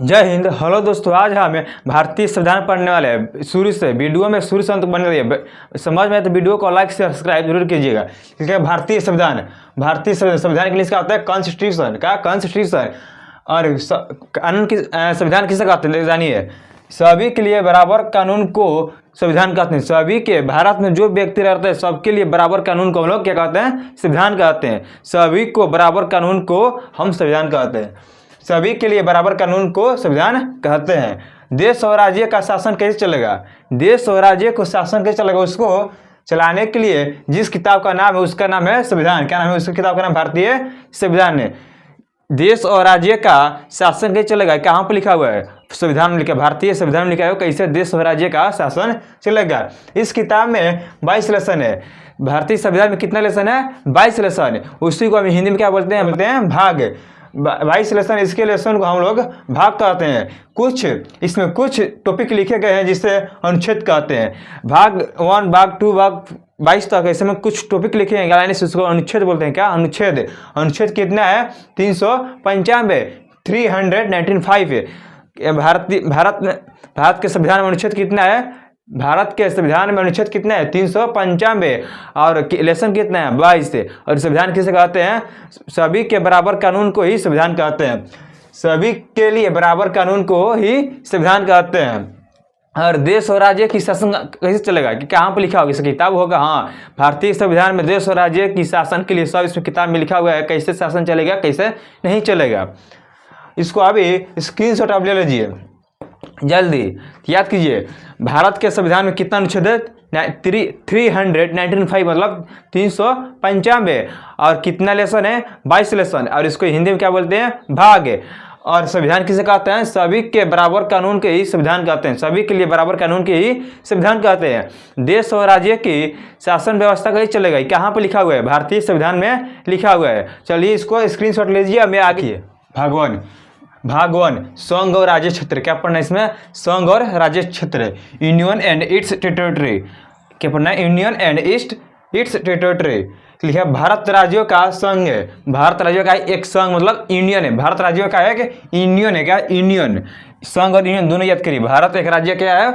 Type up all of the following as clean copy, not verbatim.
जय हिंद। हेलो दोस्तों, आज हमें भारतीय संविधान पढ़ने वाले हैं। शुरू से वीडियो में शुरू से अंत बन रही है। समझ में तो वीडियो को लाइक से सब्सक्राइब जरूर कीजिएगा। क्योंकि भारतीय संविधान के लिए इसका होता है कॉन्स्टिट्यूशन का कॉन्स्टिट्यूशन। और कानून की संविधान किसे कहते हैं जानिए। सभी के लिए बराबर कानून को संविधान कहते हैं। सभी के भारत में जो व्यक्ति रहते हैं सबके लिए बराबर कानून को हम लोग क्या कहते हैं? संविधान कहते हैं। सभी को बराबर कानून को हम संविधान कहते हैं। सभी के लिए बराबर कानून को संविधान कहते हैं। देश और राज्य का शासन कैसे चलेगा? देश और राज्य को शासन कैसे चलेगा? उसको चलाने के लिए जिस किताब का नाम है उसका नाम है संविधान। क्या नाम है उसकी किताब का नाम? भारतीय संविधान है। देश और राज्य का शासन कैसे चलेगा? कहाँ पर लिखा हुआ है? संविधान में लिखा, भारतीय संविधान में लिखा है कैसे देश और राज्य का शासन चलेगा। इस किताब में 22 लेसन है। भारतीय संविधान में कितना लेसन है? 22 लेसन। उसी को हम हिंदी में क्या बोलते हैं? भाग। 22 लेसन। इसके लेसन को हम लोग भाग कहते हैं। इसमें कुछ टॉपिक लिखे गए हैं जिसे अनुच्छेद कहते हैं। भाग 1, भाग 2, भाग 22 तक ऐसे में कुछ टॉपिक लिखे हैं, यानी उसको अनुच्छेद बोलते हैं। क्या अनुच्छेद? अनुच्छेद कितना है? 395, 395। भारत के संविधान में अनुच्छेद कितना है? भारत के संविधान में अनुच्छेद कितना है? 395। और लेसन कितना है? 22 से। और संविधान किसे कहते हैं? सभी के बराबर कानून को ही संविधान कहते हैं। सभी के लिए बराबर कानून को ही संविधान कहते हैं। और देश और राज्य की शासन कैसे चलेगा? कि कहाँ पर लिखा होगा? इसका किताब होगा। हाँ, भारतीय संविधान में देश और राज्य की शासन के लिए सब इसमें किताब में लिखा हुआ है। कैसे शासन चलेगा, कैसे नहीं चलेगा। इसको अभी स्क्रीनशॉट आप ले लीजिए जल्दी, याद कीजिए। भारत के संविधान में कितना अनुच्छेद है? 395, मतलब 395। और कितना लेसन है? 22 लेसन। और इसको हिंदी में क्या बोलते हैं? भाग। और संविधान किसे कहते हैं? सभी के बराबर कानून के ही संविधान कहते हैं। सभी के लिए बराबर कानून के ही संविधान कहते हैं। देश और राज्य की शासन व्यवस्था कैसे चलेगा? कहाँ पर लिखा हुआ है? भारतीय संविधान में लिखा हुआ है। चलिए इसको स्क्रीनशॉट लीजिए। मैं आगे भाग 1 संघ और राज्य क्षेत्र। क्या पढ़ना है इसमें? संघ और राज्य क्षेत्र। Union and it's territory. क्या पढ़ना है? Union and it's territory. लिखा भारत राज्यों का संघ है। भारत राज्यों का एक संघ मतलब यूनियन है। भारत राज्यों का एक यूनियन है। क्या? यूनियन। संघ और यूनियन दोनों याद करिए। भारत एक राज्य क्या है?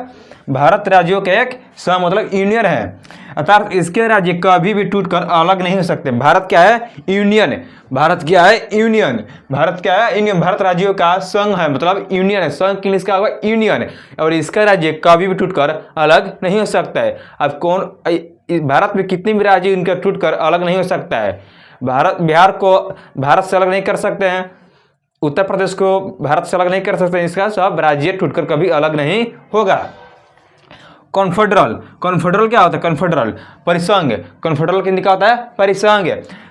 भारत राज्यों के एक संघ मतलब यूनियन है। अर्थात इसके राज्य कभी भी टूटकर अलग नहीं हो सकते। भारत क्या है? यूनियन। भारत क्या है? यूनियन। भारत क्या है? यूनियन। भारत राज्यों का संघ है मतलब यूनियन है। संघ के लिए इसका होगा यूनियन। और इसका राज्य कभी भी टूटकर अलग नहीं हो सकता है। अब भारत में कितने भी राज्य इनका टूटकर अलग नहीं हो सकता है। बिहार को भारत से अलग नहीं कर सकते हैं। उत्तर प्रदेश को भारत से अलग नहीं कर सकते हैं। इसका सब राज्य टूटकर कभी अलग नहीं होगा। कॉन्फेडरल क्या होता है? कॉन्फेडरल परिसंघ। कॉन्फेडरल के क्या होता है? परिसंघ।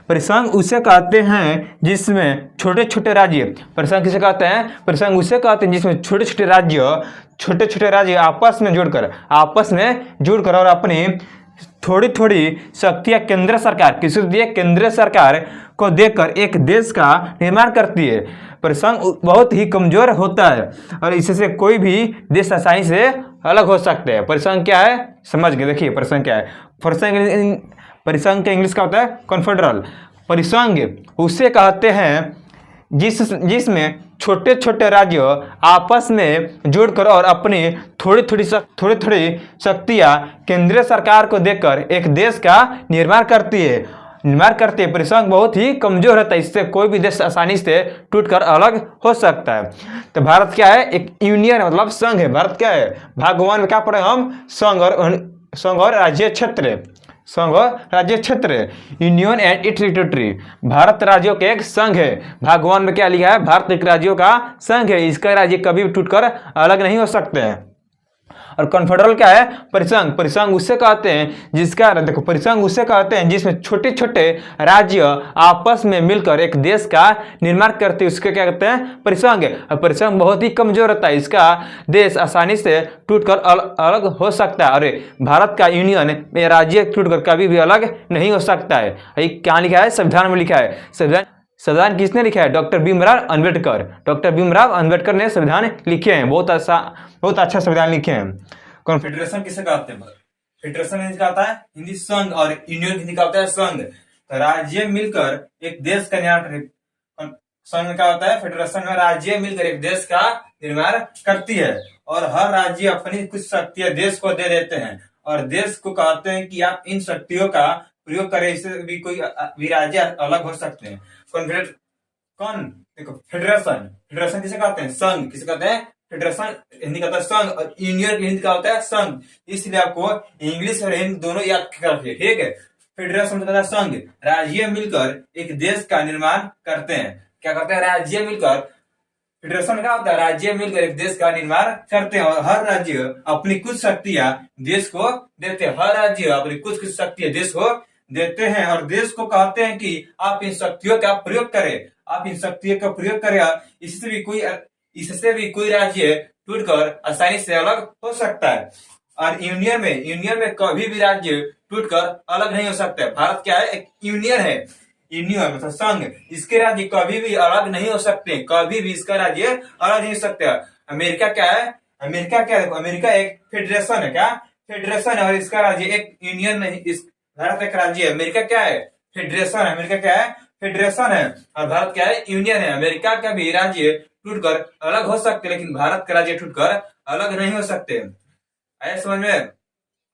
परिसंघ उसे कहते हैं जिसमें छोटे छोटे राज्य। परिसंघ किसे कहते हैं? परिसंघ उसे कहते हैं जिसमें छोटे छोटे राज्य आपस में जुड़कर और अपनी थोड़ी थोड़ी शक्तियां केंद्र सरकार किसी दिए केंद्र सरकार को देकर एक देश का निर्माण करती है। परिसंघ बहुत ही कमजोर होता है और इससे कोई भी देश आसानी से अलग हो सकते हैं। परिसंघ क्या है? समझ गए। देखिए परिसंघ क्या है। परिसंघ का इंग्लिश क्या होता है? कॉन्फेडरल। परिसंघ उसे कहते हैं जिसमें छोटे छोटे राज्य आपस में जुड़कर और अपनी थोड़ी थोड़ी शक्तियां केंद्रीय सरकार को देकर एक देश का निर्माण करती है। परिसंघ बहुत ही कमजोर होता है। इससे कोई भी देश आसानी से टूटकर अलग हो सकता है। तो भारत क्या है? एक यूनियन है मतलब संघ है। भारत क्या है? भाग 1 में क्या पढ़े हम? संघ और राज्य क्षेत्र। संघ और राज्य क्षेत्र। Union and it's territory. Bharat राज्यों के एक संघ है। भाग 1 में क्या लिखा है? भारत एक राज्यों का संघ है। इसका राज्य कभी भी टूटकर अलग नहीं हो सकते हैं। और कॉन्फेडरल क्या है? परिसंघ उसे कहते हैं परिसंघ उसे कहते हैं जिसमें छोटे छोटे राज्य आपस में मिलकर एक देश का निर्माण करते हैं। उसके क्या कहते हैं? परिसंघ। और परिसंघ बहुत ही कमजोर होता है। इसका देश आसानी से टूटकर अलग हो सकता है। और भारत का यूनियन में राज्य टूटकर कभी भी अलग नहीं हो सकता है। ये क्या लिखा है? संविधान में लिखा है। संविधान किसने लिखा है? डॉक्टर भीमराव अंबेडकर। डॉक्टर भीमराव अंबेडकर ने संविधान लिखे हैं। बहुत अच्छा संविधान लिखे हैं। कॉन्फेडरेशन किसे कहते हैं? फेडरेशन हिंदी का होता है हिंदी संघ और यूनियन हिंदी का होता है संघ। तो राज्य मिलकर एक देश का निर्माण संघ का होता है फेडरेशन में राज्य मिलकर एक देश का निर्माण करती है और हर राज्य अपनी कुछ शक्तियां देश को दे देते हैं और देश को कहते हैं कि आप इन शक्तियों का प्रयोग करें। इससे भी कोई भी राज्य अलग हो सकते हैं। देखो फेडरेशन, फेडरेशन किसे कहते हैं? संघ। किसे कहते हैं? फेडरेशन हिंदी कहता है संघ और यूनियन हिंदी का होता है संघ। इसलिए आपको इंग्लिश और हिंदी दोनों याद रखिए, ठीक है। फेडरेशन कहता है संघ। राज्य मिलकर एक देश का निर्माण करते हैं। क्या करते हैं? राज्य मिलकर। फेडरेशन क्या होता है? राज्य मिलकर एक देश का निर्माण करते हैं और हर राज्य अपनी कुछ शक्तियां देश को देते हैं। हर राज्य अपनी कुछ शक्तियां देश को देते हैं और देश को कहते हैं कि आप इन शक्तियों का प्रयोग करें। आप इन शक्तियों का प्रयोग करें। इससे भी कोई राज्य टूटकर आसानी से अलग हो सकता है। और यूनियन में कभी भी राज्य टूटकर अलग नहीं हो सकता है। भारत क्या है? एक यूनियन है। यूनियन मतलब संघ। इसके राज्य कभी भी अलग नहीं हो सकते। कभी भी इसका राज्य अलग नहीं हो सकता। अमेरिका क्या है? देखो अमेरिका एक फेडरेशन है। क्या? फेडरेशन है और इसका राज्य एक यूनियन नहीं। इस भारत एक राज्य है। अमेरिका क्या है? फेडरेशन है। अमेरिका क्या है? फेडरेशन है और भारत क्या है? यूनियन है। अमेरिका का भी राज्य टूटकर अलग हो सकते लेकिन भारत का राज्य टूटकर अलग नहीं हो सकते। ऐसे समझ में?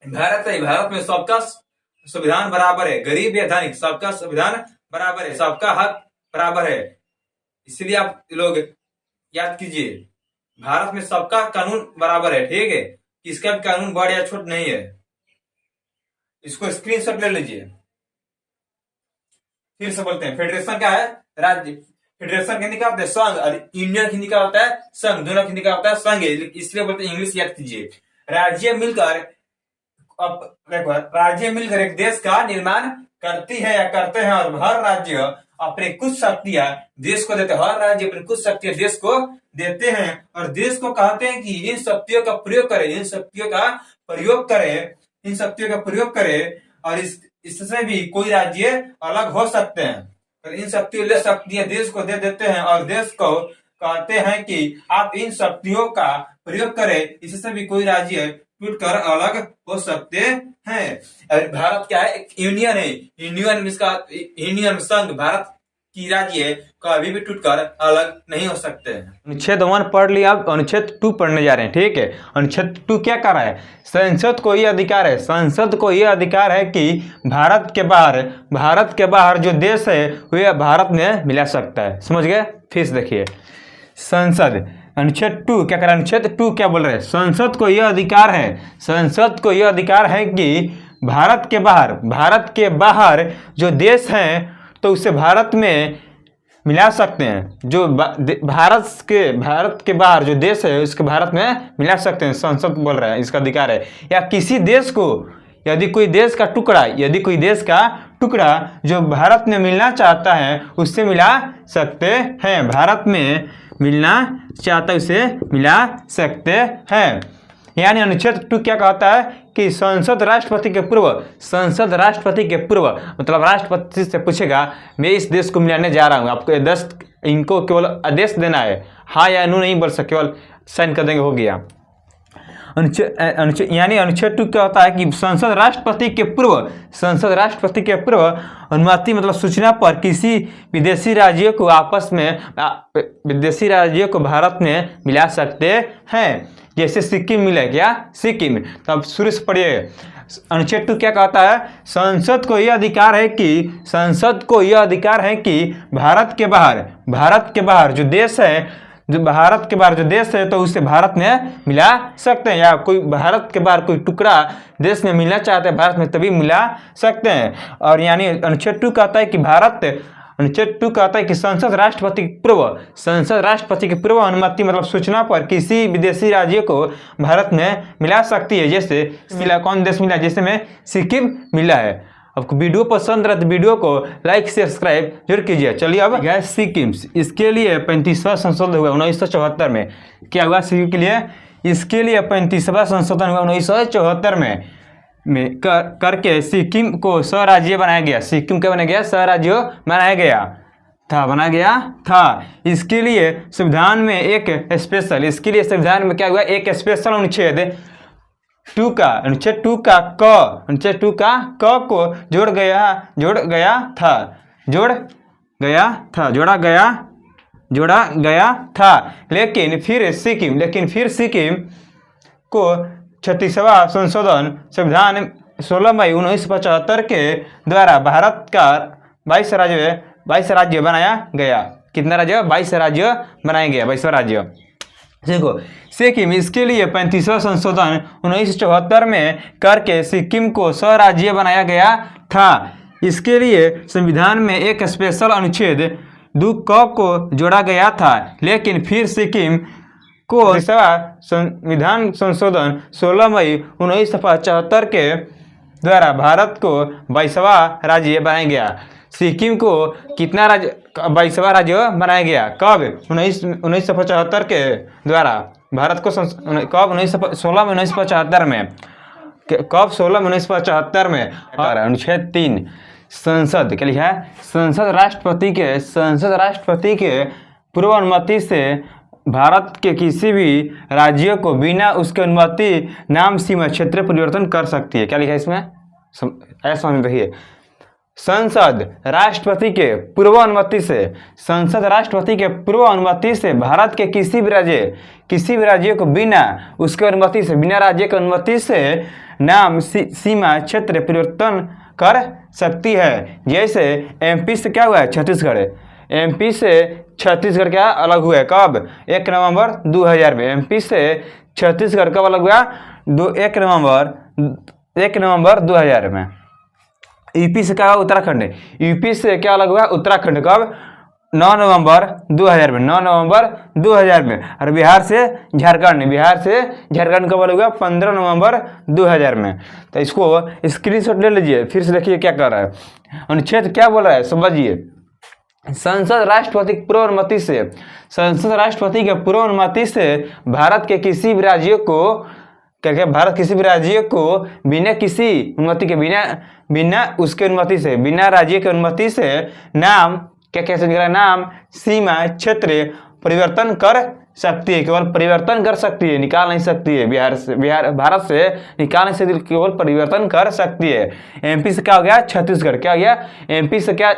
भारत में सबका संविधान बराबर है। गरीब या धनिक सबका संविधान बराबर है। सबका हक बराबर है। इसलिए आप लोग याद कीजिए, भारत में सबका कानून बराबर है, ठीक है। किसका भी कानून बड़ा या छोट नहीं है। इसको स्क्रीनशॉट ले लीजिए। फिर से बोलते हैं, फेडरेशन क्या है? राज्य। फेडरेशन हिंदी का होता है संघ और यूनियन हिंदी का होता है संघ। दोनों हिंदी का होता है संघ, इसलिए बोलते हैं इंग्लिश याद कीजिए। राज्य मिलकर एक देश का निर्माण करती है या करते हैं और हर राज्य अपने कुछ शक्तियां देश को देते हैं। हर राज्य अपनी कुछ शक्तियां देश को देते हैं और देश को कहते हैं कि इन शक्तियों का प्रयोग करें। इन शक्तियों का प्रयोग करें और इससे भी कोई राज्य अलग हो सकते हैं। तो इन शक्तियां देश को दे देते हैं और देश को कहते हैं कि आप इन शक्तियों का प्रयोग करें। इससे भी कोई राज्य टूटकर अलग हो सकते हैं। भारत क्या है? एक यूनियन है। यूनियन संघ भारत की राज्य कभी भी टूटकर अलग नहीं हो सकते हैं। अनुच्छेद 1 पढ़ लिया, अब अनुच्छेद 2 पढ़ने जा रहे हैं, ठीक है। अनुच्छेद 2 क्या कर रहा है? संसद को यह अधिकार है कि भारत के बाहर जो देश है वह भारत में मिला सकता है। समझ गए? फिर से देखिए, संसद अनुच्छेद 2 क्या कर रहा है? अनुच्छेद 2 क्या बोल रहे हैं? संसद को यह अधिकार है कि भारत के बाहर जो देश हैं तो उसे भारत में मिला सकते हैं। जो भारत के बाहर जो देश है उसके भारत में मिला सकते हैं। संसद बोल रहा है इसका अधिकार है। या किसी देश को यदि कोई देश का टुकड़ा जो भारत में मिलना चाहता है उससे मिला सकते हैं। भारत में मिलना चाहता है उसे मिला सकते हैं। यानी अनुच्छेद 2 क्या कहता है कि संसद राष्ट्रपति के पूर्व मतलब राष्ट्रपति से पूछेगा मैं इस देश को मिलाने जा रहा हूँ, आपको इनको केवल आदेश देना है, हाँ या नो नहीं बोल सकते, केवल साइन कर देंगे, हो गया। अनुच्छेद 2 क्या होता है कि संसद राष्ट्रपति के पूर्व अनुमति मतलब सूचना पर किसी विदेशी राज्यों को भारत में मिला सकते हैं। जैसे सिक्किम मिला क्या? सिक्किम। तो अब शुरू से पढ़िए। अनुच्छेद 2 क्या कहता है? संसद को यह अधिकार है कि भारत के बाहर जो देश है तो उसे भारत में मिला सकते हैं। या कोई भारत के बाहर कोई टुकड़ा देश में मिलना चाहते हैं भारत में तभी मिला सकते हैं। और यानी अनुच्छेद 2 कहता है कि संसद राष्ट्रपति के पूर्व अनुमति मतलब सूचना पर किसी विदेशी राज्य को भारत में मिला सकती है। जैसे मिला, कौन देश मिला? जैसे में सिक्किम मिला है। आपको वीडियो पसंद रहा तो वीडियो को लाइक सब्सक्राइब जरूर कीजिए। चलिए अब गए सिक्किम। इसके लिए 35वां संशोधन हुआ 1974 में। क्या हुआ सिक्किम के लिए? इसके लिए 35वां संशोधन हुआ 1974 में करके सिक्किम को स्वराज्य बनाया गया। सिक्किम क्या बनाया गया? स्वराज्य बनाया गया था। इसके लिए संविधान में क्या हुआ? एक स्पेशल अनुच्छेद 2 का को जोड़ा गया जोड़ा गया था। लेकिन फिर सिक्किम को 36वां संशोधन संविधान 16 मई 1975 के द्वारा भारत का 22 राज्य बनाया गया। कितना राज्य? 22 राज्य बनाया गया, 22वां राज्य। देखो सिक्किम, इसके लिए 35वां संशोधन 1974 में करके सिक्किम को स्वराज्य बनाया गया था। इसके लिए संविधान में एक स्पेशल अनुच्छेद 2 क को जोड़ा गया था। लेकिन फिर सिक्किम को संविधान संशोधन 16 मई 1975 के द्वारा भारत को 22वां राज्य बनाया गया। सिक्किम को कितना राज्य? 22वां राज्य बनाया गया। कब? 1975 के द्वारा भारत को कब? 16 में 1975 में। और अनुच्छेद 3 संसद क्या लिखा है? संसद राष्ट्रपति के पूर्व अनुमति से भारत के किसी भी राज्य को बिना उसके अनुमति नाम, सीमा, क्षेत्र परिवर्तन कर सकती है। क्या लिखा है इसमें? ऐसा समझ रखिए। संसद राष्ट्रपति के पूर्व अनुमति से भारत के किसी भी राज्य को बिना राज्य की अनुमति से नाम, सीमा, क्षेत्र परिवर्तन कर सकती है। जैसे एमपी से क्या हुआ है? छत्तीसगढ़। एमपी से छत्तीसगढ़ क्या अलग हुआ है? कब? 1 नवंबर 2000 में। एमपी से छत्तीसगढ़ कब अलग हुआ? 1 नवंबर 2000 में। यूपी से क्या हुआ? उत्तराखंड। यूपी से क्या अलग हुआ? उत्तराखंड। कब? 9 नवंबर 2000 में। 9 नवंबर 2000 में। और बिहार से झारखंड कब अलग हुआ? 15 नवंबर 2000 में। तो इसको स्क्रीनशॉट ले लीजिए, फिर से देखिए क्या कर रहा है। अनुच्छेद क्या बोल रहा है समझिए। संसद राष्ट्रपति के पूर्व अनुमति से भारत के किसी भी राज्य को बिना किसी अनुमति के बिना राज्य की अनुमति से नाम नाम, सीमा, क्षेत्र परिवर्तन कर सकती है। केवल परिवर्तन कर सकती है, निकाल नहीं सकती है। भारत से निकाल नहीं सकती, केवल परिवर्तन कर सकती है। एमपी से क्या हो गया? छत्तीसगढ़। क्या हो गया? एमपी से क्या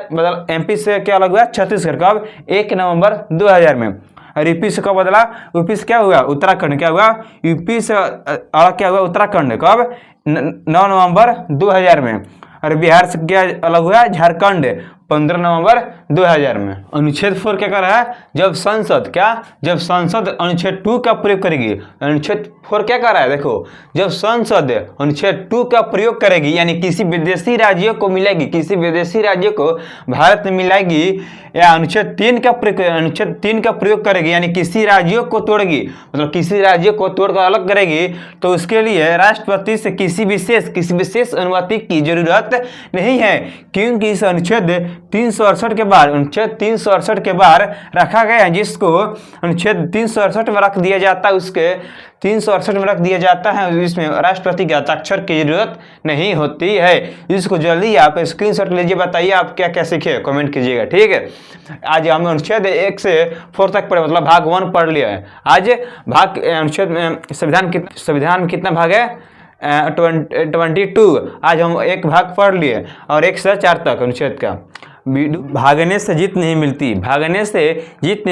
अलग हुआ? छत्तीसगढ़। कब? 1 नवंबर 2000 में। और यूपी से कब बदला? यूपी से क्या हुआ? उत्तराखंड। क्या हुआ? यूपी से अलग क्या हुआ? उत्तराखंड। कब? 9 नवंबर 2000 में। और बिहार से क्या अलग हुआ? झारखंड। 15 नवंबर 2000 में। अनुच्छेद 4 क्या कर रहा है? जब संसद अनुच्छेद 2 का प्रयोग करेगी। अनुच्छेद 4 क्या कर रहा है? देखो, जब संसद अनुच्छेद 2 का प्रयोग करेगी, यानी किसी विदेशी राज्य को भारत में मिलाएगी, या अनुच्छेद 3 का प्रयोग करेगी, यानी किसी राज्य को तोड़ेगी, मतलब किसी राज्य को तोड़कर अलग करेगी, तो उसके लिए राष्ट्रपति से किसी विशेष अनुमति की जरूरत नहीं है, क्योंकि इस अनुच्छेद 368 के बाद रखा गया है, जिसको अनुच्छेद 368 में रख दिया जाता है, उसके 368 में रख दिया जाता है, इसमें राष्ट्रपति के हस्ताक्षर की जरूरत नहीं होती है। इसको जल्दी आप स्क्रीनशॉट लीजिए, बताइए आप क्या क्या सीखे, कमेंट कीजिएगा। ठीक है, आज हम अनुच्छेद 1 से 4 तक पढ़े, मतलब भाग 1 पढ़ लिया है। आज भाग अनुच्छेद में संविधान में कितना भाग है? 22। आज हम एक भाग पढ़ लिए, और 1 से 4 तक अनुच्छेद का। भागने से जीत नहीं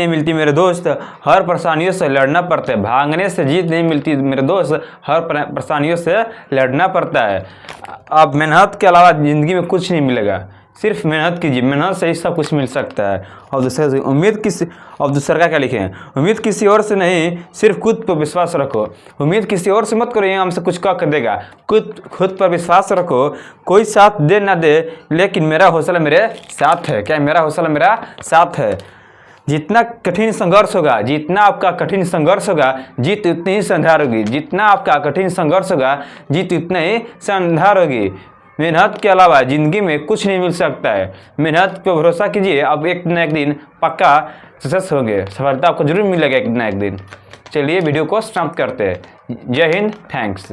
मिलती मेरे दोस्त, हर परेशानियों से लड़ना पड़ता है। भागने से जीत नहीं मिलती मेरे दोस्त, हर परेशानियों से लड़ना पड़ता है। अब मेहनत के अलावा ज़िंदगी में कुछ नहीं मिलेगा, सिर्फ मेहनत कीजिए, मेहनत से ही सब कुछ मिल सकता है। और दूसरा का क्या लिखे हैं? उम्मीद किसी और से नहीं, सिर्फ खुद पर विश्वास रखो। उम्मीद किसी और से मत करो, ये हमसे कुछ कर देगा। खुद पर विश्वास रखो, कोई साथ दे ना दे, लेकिन मेरा हौसला मेरे साथ है। क्या? मेरा हौसला मेरा साथ है। जितना कठिन संघर्ष होगा, जितना आपका कठिन संघर्ष होगा, जीत उतनी ही संधार होगी। जितना आपका कठिन संघर्ष होगा, जीत उतना ही संधार होगी। मेहनत के अलावा ज़िंदगी में कुछ नहीं मिल सकता है। मेहनत पे भरोसा कीजिए, आप एक न एक दिन पक्का सक्सेस होंगे। सफलता आपको जरूर मिलेगा एक न एक दिन। चलिए वीडियो को समाप्त करते हैं। जय हिंद, थैंक्स।